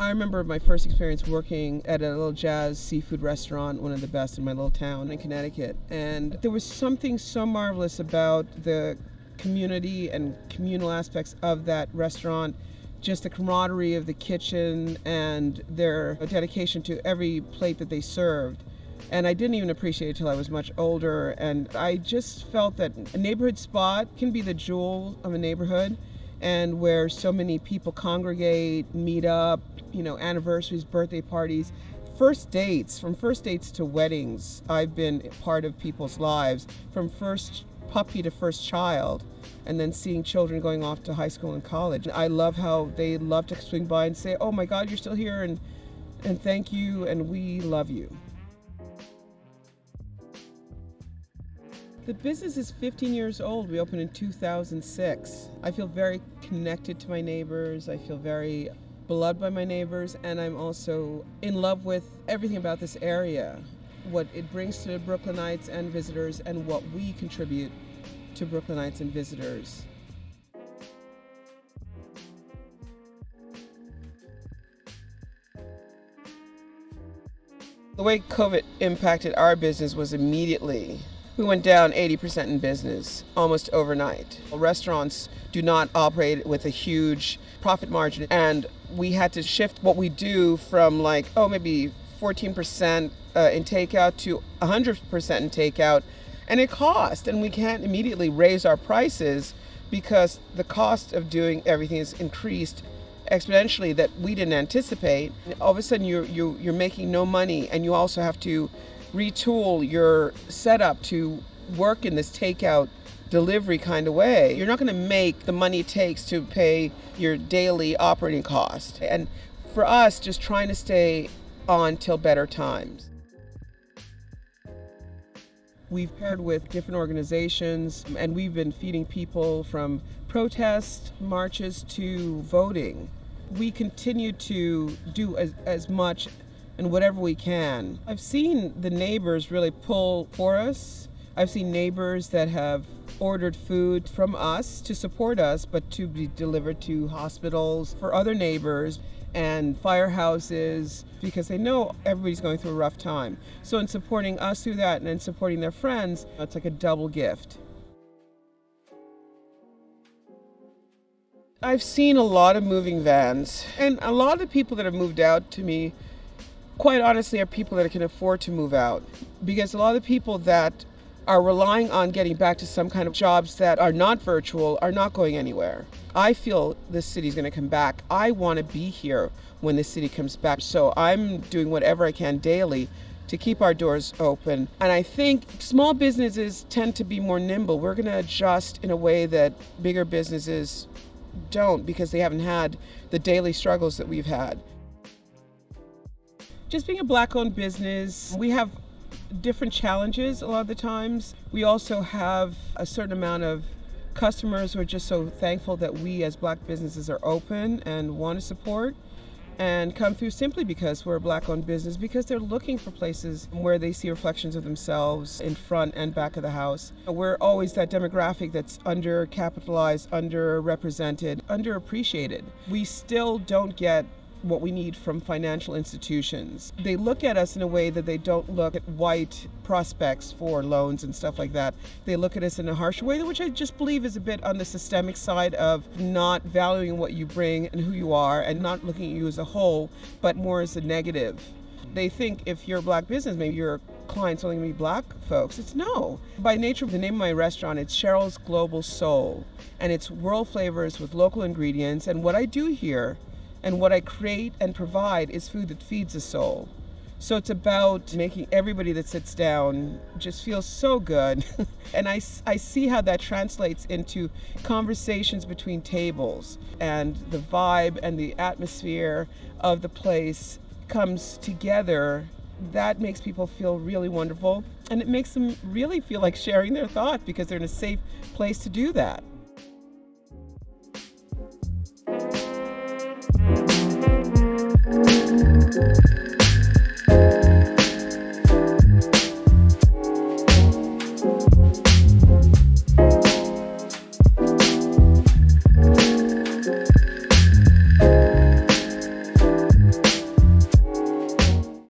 I remember my first experience working at a little jazz seafood restaurant, one of the best in my little town in Connecticut. And there was something so marvelous about the community and communal aspects of that restaurant, just the camaraderie of the kitchen and their dedication to every plate that they served. And I didn't even appreciate it till I was much older. And I just felt that a neighborhood spot can be the jewel of a neighborhood, and where so many people congregate, meet up, anniversaries, birthday parties, first dates, from first dates to weddings. I've been part of people's lives, from first puppy to first child, and then seeing children going off to high school and college. I love how they love to swing by and say, "Oh my God, you're still here," and thank you, and we love you. The business is 15 years old. We opened in 2006. I feel very connected to my neighbors. I feel very beloved by my neighbors, and I'm also in love with everything about this area, what it brings to Brooklynites and visitors, and what we contribute to Brooklynites and visitors. The way COVID impacted our business was immediately. We went down 80% in business almost overnight. Restaurants do not operate with a huge profit margin, and we had to shift what we do from maybe 14% in takeout to 100% in takeout, and it cost, and we can't immediately raise our prices because the cost of doing everything is increased exponentially that we didn't anticipate. All of a sudden you're making no money, and you also have to retool your setup to work in this takeout delivery kind of way. You're not going to make the money it takes to pay your daily operating cost. And for us, just trying to stay on till better times. We've paired with different organizations, and we've been feeding people from protest marches to voting. We continue to do as much and whatever we can. I've seen the neighbors really pull for us. I've seen neighbors that have ordered food from us to support us, but to be delivered to hospitals for other neighbors and firehouses, because they know everybody's going through a rough time. So in supporting us through that and in supporting their friends, it's like a double gift. I've seen a lot of moving vans, and a lot of the people that have moved out to me, quite honestly, are people that can afford to move out, because a lot of the people that are relying on getting back to some kind of jobs that are not virtual are not going anywhere. I feel this city's going to come back. I want to be here when this city comes back. So I'm doing whatever I can daily to keep our doors open. And I think small businesses tend to be more nimble. We're going to adjust in a way that bigger businesses don't, because they haven't had the daily struggles that we've had. Just being a Black-owned business, we have different challenges a lot of the times. We also have a certain amount of customers who are just so thankful that we as Black businesses are open and want to support and come through simply because we're a Black-owned business, because they're looking for places where they see reflections of themselves in front and back of the house. We're always that demographic that's undercapitalized, underrepresented, underappreciated. We still don't get what we need from financial institutions. They look at us in a way that they don't look at white prospects for loans and stuff like that. They look at us in a harsher way, which I just believe is a bit on the systemic side of not valuing what you bring and who you are, and not looking at you as a whole, but more as a negative. They think if you're a Black business, maybe your clients only going to be Black folks. It's no. By nature of the name of my restaurant, it's Cheryl's Global Soul, and it's world flavors with local ingredients. And what I do here and what I create and provide is food that feeds the soul. So it's about making everybody that sits down just feel so good. And I see how that translates into conversations between tables, and the vibe and the atmosphere of the place comes together. That makes people feel really wonderful, and it makes them really feel like sharing their thoughts, because they're in a safe place to do that.